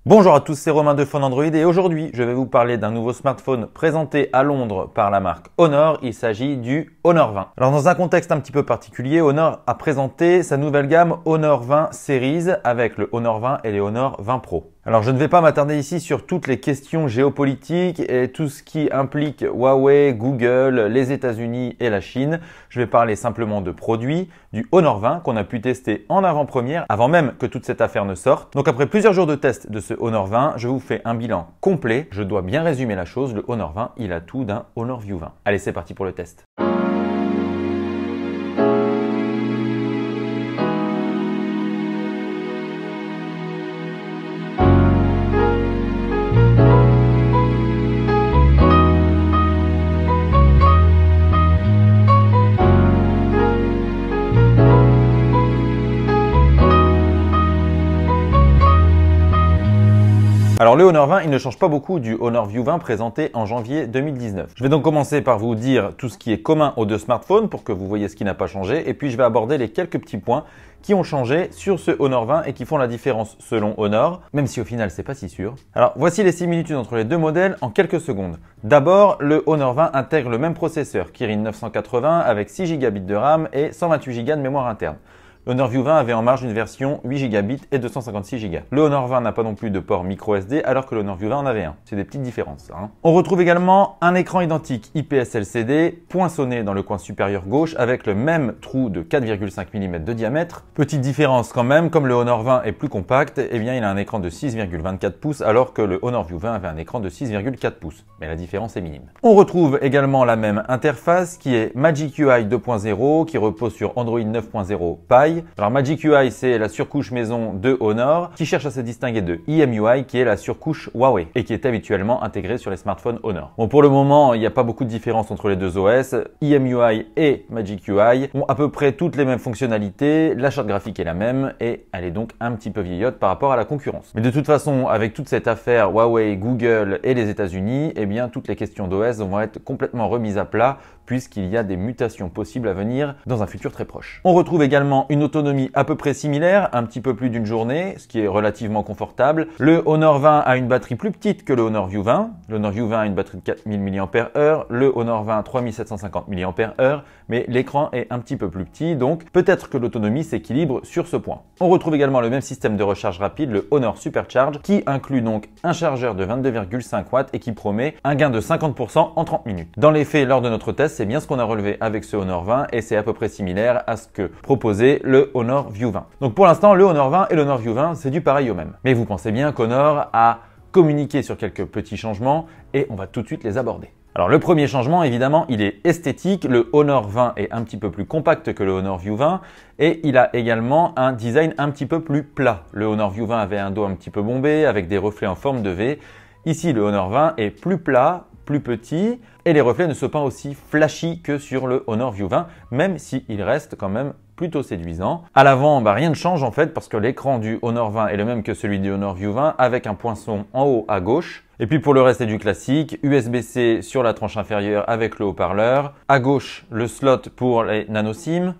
Bonjour à tous, c'est Romain de Phone Android et aujourd'hui je vais vous parler d'un nouveau smartphone présenté à Londres par la marque Honor. Il s'agit du Honor 20. Alors dans un contexte un petit peu particulier, Honor a présenté sa nouvelle gamme Honor 20 Series avec le Honor 20 et les Honor 20 Pro. Alors je ne vais pas m'attarder ici sur toutes les questions géopolitiques et tout ce qui implique Huawei, Google, les États-Unis et la Chine. Je vais parler simplement de produits, du Honor 20 qu'on a pu tester en avant-première avant même que toute cette affaire ne sorte. Donc après plusieurs jours de test de ce Honor 20, je vous fais un bilan complet. Je dois bien résumer la chose, le Honor 20, il a tout d'un Honor View 20. Allez, c'est parti pour le test. Alors le Honor 20, il ne change pas beaucoup du Honor View 20 présenté en janvier 2019. Je vais donc commencer par vous dire tout ce qui est commun aux deux smartphones pour que vous voyez ce qui n'a pas changé et puis je vais aborder les quelques petits points qui ont changé sur ce Honor 20 et qui font la différence selon Honor, même si au final c'est pas si sûr. Alors voici les similitudes entre les deux modèles en quelques secondes. D'abord, le Honor 20 intègre le même processeur, Kirin 980 avec 6 Go de RAM et 128 Go de mémoire interne. Le Honor View 20 avait en marge une version 8 Go et 256 Go. Le Honor 20 n'a pas non plus de port micro SD alors que le Honor View 20 en avait un. C'est des petites différences. On retrouve également un écran identique IPS LCD poinçonné dans le coin supérieur gauche avec le même trou de 4,5 mm de diamètre. Petite différence quand même, comme le Honor 20 est plus compact, eh bien il a un écran de 6,24 pouces alors que le Honor View 20 avait un écran de 6,4 pouces. Mais la différence est minime. On retrouve également la même interface qui est Magic UI 2.0 qui repose sur Android 9.0 Pie. Alors Magic UI, c'est la surcouche maison de Honor qui cherche à se distinguer de EMUI qui est la surcouche Huawei et qui est habituellement intégrée sur les smartphones Honor. Bon, pour le moment, il n'y a pas beaucoup de différence entre les deux OS. EMUI et Magic UI ont à peu près toutes les mêmes fonctionnalités, la charte graphique est la même et elle est donc un petit peu vieillotte par rapport à la concurrence. Mais de toute façon, avec toute cette affaire Huawei, Google et les États-Unis, eh bien toutes les questions d'OS vont être complètement remises à plat puisqu'il y a des mutations possibles à venir dans un futur très proche. On retrouve également une autonomie à peu près similaire, un petit peu plus d'une journée, ce qui est relativement confortable. Le Honor 20 a une batterie plus petite que le Honor View 20. Le Honor View 20 a une batterie de 4000 mAh, le Honor 20 3750 mAh, mais l'écran est un petit peu plus petit, donc peut-être que l'autonomie s'équilibre sur ce point. On retrouve également le même système de recharge rapide, le Honor Supercharge, qui inclut donc un chargeur de 22,5 watts et qui promet un gain de 50% en 30 minutes. Dans les faits, lors de notre test, c'est bien ce qu'on a relevé avec ce Honor 20 et c'est à peu près similaire à ce que proposait le Honor View 20. Donc pour l'instant, le Honor 20 et le Honor View 20, c'est du pareil au même. Mais vous pensez bien qu'Honor a communiqué sur quelques petits changements et on va tout de suite les aborder. Alors le premier changement, évidemment, il est esthétique. Le Honor 20 est un petit peu plus compact que le Honor View 20 et il a également un design un petit peu plus plat. Le Honor View 20 avait un dos un petit peu bombé avec des reflets en forme de V. Ici, le Honor 20 est plus plat, plus petit et les reflets ne sont pas aussi flashy que sur le Honor View 20, même s'il reste quand même plutôt séduisant. À l'avant, rien ne change en fait parce que l'écran du Honor 20 est le même que celui du Honor View 20 avec un poinçon en haut à gauche. Et puis pour le reste, c'est du classique, USB-C sur la tranche inférieure avec le haut-parleur. À gauche, le slot pour les nano SIM.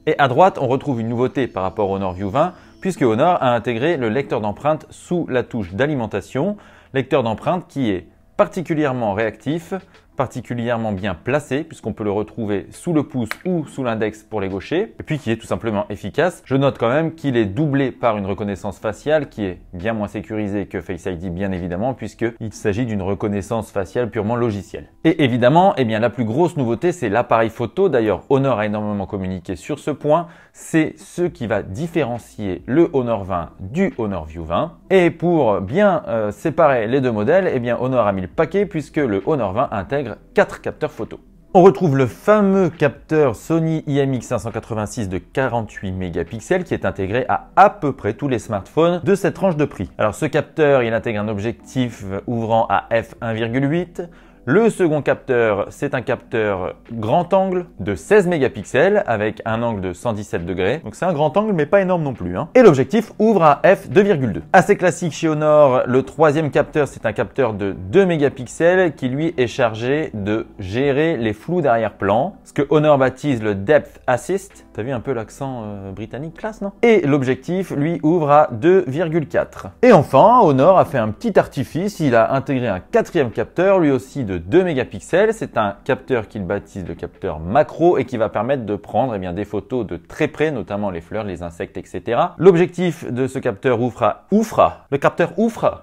Et à droite, on retrouve une nouveauté par rapport au Honor View 20 puisque Honor a intégré le lecteur d'empreintes sous la touche d'alimentation. Lecteur d'empreintes qui est particulièrement réactif, particulièrement bien placé puisqu'on peut le retrouver sous le pouce ou sous l'index pour les gauchers et puis qui est tout simplement efficace. Je note quand même qu'il est doublé par une reconnaissance faciale qui est bien moins sécurisée que Face ID bien évidemment puisqu'il s'agit d'une reconnaissance faciale purement logicielle. Et évidemment, eh bien, la plus grosse nouveauté c'est l'appareil photo. D'ailleurs, Honor a énormément communiqué sur ce point. C'est ce qui va différencier le Honor 20 du Honor View 20. Et pour bien séparer les deux modèles, eh bien, Honor a mis le paquet puisque le Honor 20 intègre 4 capteurs photo. On retrouve le fameux capteur Sony IMX586 de 48 mégapixels qui est intégré à peu près tous les smartphones de cette tranche de prix. Alors ce capteur, il intègre un objectif ouvrant à f1,8, Le second capteur, c'est un capteur grand angle de 16 mégapixels avec un angle de 117 degrés. Donc c'est un grand angle mais pas énorme non plus. Et l'objectif ouvre à f2,2. Assez classique chez Honor, le troisième capteur, c'est un capteur de 2 mégapixels qui lui est chargé de gérer les flous d'arrière-plan. Ce que Honor baptise le Depth Assist. T'as vu un peu l'accent britannique, classe, non? Et l'objectif, lui, ouvre à 2,4. Et enfin, Honor a fait un petit artifice. Il a intégré un quatrième capteur, lui aussi de 2 mégapixels. C'est un capteur qu'il baptise le capteur macro et qui va permettre de prendre des photos de très près, notamment les fleurs, les insectes, etc. L'objectif de ce capteur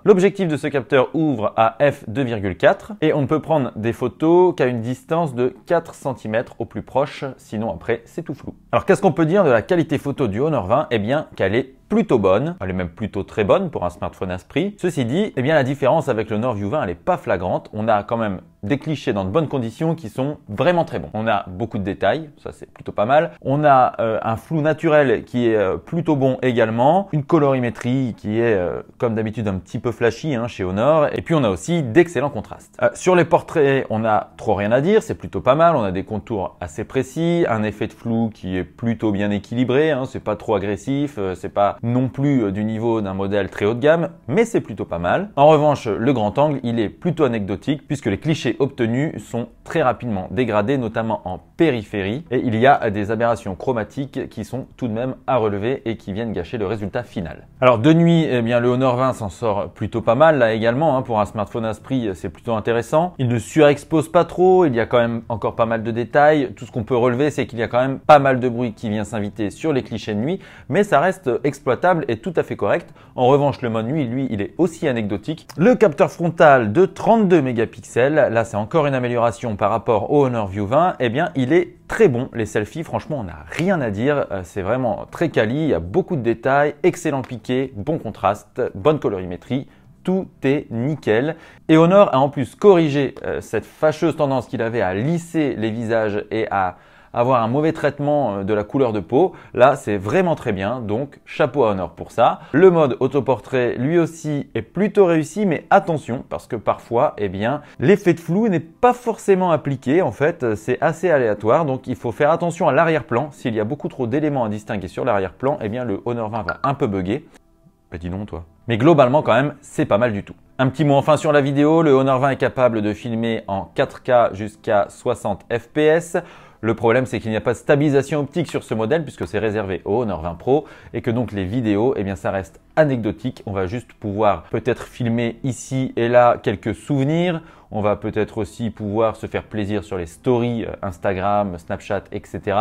L'objectif de ce capteur ouvre à f2,4 et on ne peut prendre des photos qu'à une distance de 4 cm au plus proche, sinon après c'est tout flou. Alors qu'est-ce qu'on peut dire de la qualité photo du Honor 20? Eh bien qu'elle est plutôt bonne, elle est même plutôt très bonne pour un smartphone à ce prix. Ceci dit, eh bien la différence avec le Honor View 20, elle n'est pas flagrante. On a quand même des clichés dans de bonnes conditions qui sont vraiment très bons. On a beaucoup de détails, ça c'est plutôt pas mal. On a un flou naturel qui est plutôt bon également, une colorimétrie qui est comme d'habitude un petit peu flashy chez Honor, et puis on a aussi d'excellents contrastes. Sur les portraits, on a trop rien à dire, c'est plutôt pas mal. On a des contours assez précis, un effet de flou qui est plutôt bien équilibré, c'est pas trop agressif, c'est pas non plus du niveau d'un modèle très haut de gamme, mais c'est plutôt pas mal. En revanche, le grand angle, il est plutôt anecdotique puisque les clichés obtenus sont très rapidement dégradés, notamment en périphérie, et il y a des aberrations chromatiques qui sont tout de même à relever et qui viennent gâcher le résultat final. Alors de nuit, eh bien le Honor 20 s'en sort plutôt pas mal là également, pour un smartphone à ce prix, c'est plutôt intéressant. Il ne surexpose pas trop, il y a quand même encore pas mal de détails. Tout ce qu'on peut relever, c'est qu'il y a quand même pas mal de bruit qui vient s'inviter sur les clichés de nuit, mais ça reste exploitable et tout à fait correct. En revanche, le mode nuit, lui, il est aussi anecdotique. Le capteur frontal de 32 mégapixels, là c'est encore une amélioration par rapport au Honor View 20, eh bien il est très bon. Les selfies, franchement, on n'a rien à dire. C'est vraiment très quali, il y a beaucoup de détails, excellent piqué, bon contraste, bonne colorimétrie. Tout est nickel. Et Honor a en plus corrigé cette fâcheuse tendance qu'il avait à lisser les visages et à avoir un mauvais traitement de la couleur de peau. Là, c'est vraiment très bien, donc chapeau à Honor pour ça. Le mode autoportrait, lui aussi, est plutôt réussi, mais attention, parce que parfois, eh bien, l'effet de flou n'est pas forcément appliqué. En fait, c'est assez aléatoire, donc il faut faire attention à l'arrière-plan. S'il y a beaucoup trop d'éléments à distinguer sur l'arrière-plan, eh bien, le Honor 20 va un peu bugger. Bah dis donc, toi. Mais globalement, quand même, c'est pas mal du tout. Un petit mot enfin sur la vidéo. Le Honor 20 est capable de filmer en 4K jusqu'à 60 fps. Le problème, c'est qu'il n'y a pas de stabilisation optique sur ce modèle puisque c'est réservé au Honor 20 Pro et que donc les vidéos, eh bien, ça reste anecdotique. On va juste pouvoir peut-être filmer ici et là quelques souvenirs. On va peut-être aussi pouvoir se faire plaisir sur les stories Instagram, Snapchat, etc.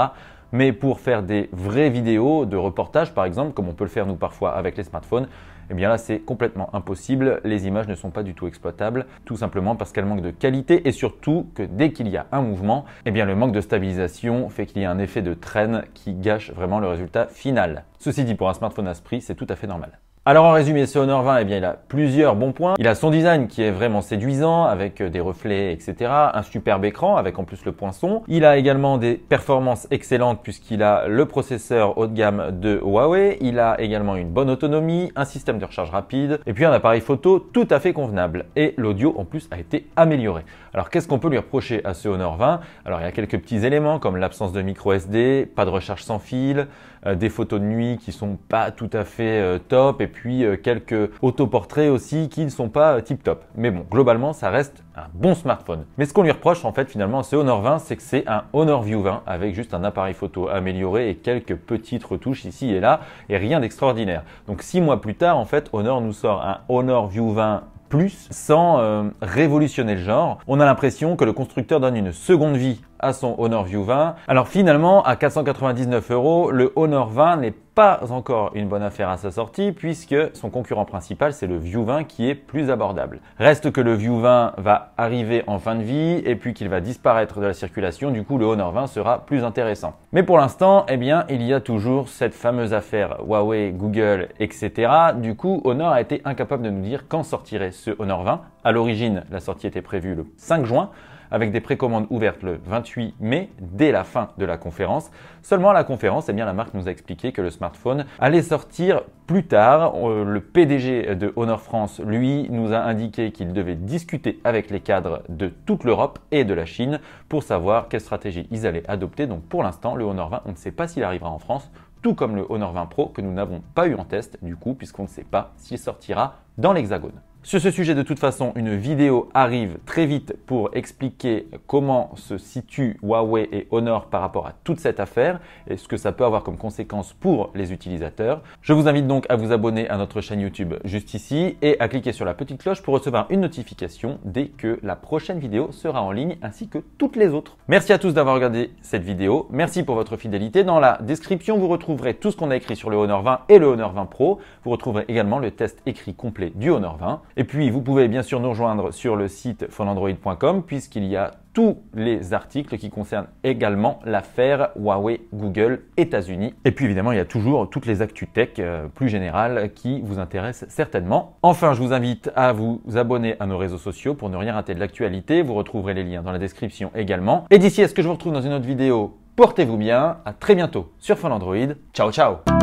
Mais pour faire des vraies vidéos de reportage, par exemple, comme on peut le faire nous parfois avec les smartphones, eh bien là, c'est complètement impossible. Les images ne sont pas du tout exploitables, tout simplement parce qu'elles manquent de qualité et surtout que dès qu'il y a un mouvement, eh bien le manque de stabilisation fait qu'il y a un effet de traîne qui gâche vraiment le résultat final. Ceci dit, pour un smartphone à ce prix, c'est tout à fait normal. Alors en résumé, ce Honor 20, eh bien, il a plusieurs bons points. Il a son design qui est vraiment séduisant avec des reflets, etc. Un superbe écran avec en plus le poinçon. Il a également des performances excellentes puisqu'il a le processeur haut de gamme de Huawei. Il a également une bonne autonomie, un système de recharge rapide et puis un appareil photo tout à fait convenable. Et l'audio en plus a été amélioré. Alors qu'est-ce qu'on peut lui reprocher à ce Honor 20? Alors il y a quelques petits éléments comme l'absence de micro SD, pas de recharge sans fil, des photos de nuit qui sont pas tout à fait top et puis quelques autoportraits aussi qui ne sont pas tip top. Mais bon, globalement, ça reste un bon smartphone. Mais ce qu'on lui reproche en fait finalement à ce Honor 20, c'est que c'est un Honor View 20 avec juste un appareil photo amélioré et quelques petites retouches ici et là et rien d'extraordinaire. Donc 6 mois plus tard, en fait, Honor nous sort un Honor View 20 Plus sans révolutionner le genre. On a l'impression que le constructeur donne une seconde vie à son Honor View 20. Alors finalement, à 499 €, le Honor 20 n'est pas encore une bonne affaire à sa sortie puisque son concurrent principal, c'est le View 20 qui est plus abordable. Reste que le View 20 va arriver en fin de vie et puis qu'il va disparaître de la circulation. Du coup, le Honor 20 sera plus intéressant. Mais pour l'instant, eh bien, il y a toujours cette fameuse affaire Huawei, Google, etc. Du coup, Honor a été incapable de nous dire quand sortirait ce Honor 20. À l'origine, la sortie était prévue le 5 juin. avec des précommandes ouvertes le 28 mai, dès la fin de la conférence. Seulement à la conférence, eh bien, la marque nous a expliqué que le smartphone allait sortir plus tard. Le PDG de Honor France, lui, nous a indiqué qu'il devait discuter avec les cadres de toute l'Europe et de la Chine pour savoir quelle stratégie ils allaient adopter. Donc pour l'instant, le Honor 20, on ne sait pas s'il arrivera en France, tout comme le Honor 20 Pro que nous n'avons pas eu en test du coup, puisqu'on ne sait pas s'il sortira dans l'Hexagone. Sur ce sujet, de toute façon, une vidéo arrive très vite pour expliquer comment se situent Huawei et Honor par rapport à toute cette affaire et ce que ça peut avoir comme conséquence pour les utilisateurs. Je vous invite donc à vous abonner à notre chaîne YouTube juste ici et à cliquer sur la petite cloche pour recevoir une notification dès que la prochaine vidéo sera en ligne ainsi que toutes les autres. Merci à tous d'avoir regardé cette vidéo. Merci pour votre fidélité. Dans la description, vous retrouverez tout ce qu'on a écrit sur le Honor 20 et le Honor 20 Pro. Vous retrouverez également le test écrit complet du Honor 20. Et puis, vous pouvez bien sûr nous rejoindre sur le site phoneandroid.com puisqu'il y a tous les articles qui concernent également l'affaire Huawei Google États-Unis. Et puis évidemment, il y a toujours toutes les actus tech plus générales qui vous intéressent certainement. Enfin, je vous invite à vous abonner à nos réseaux sociaux pour ne rien rater de l'actualité. Vous retrouverez les liens dans la description également. Et d'ici à ce que je vous retrouve dans une autre vidéo, portez-vous bien. À très bientôt sur Phone Android. Ciao, ciao!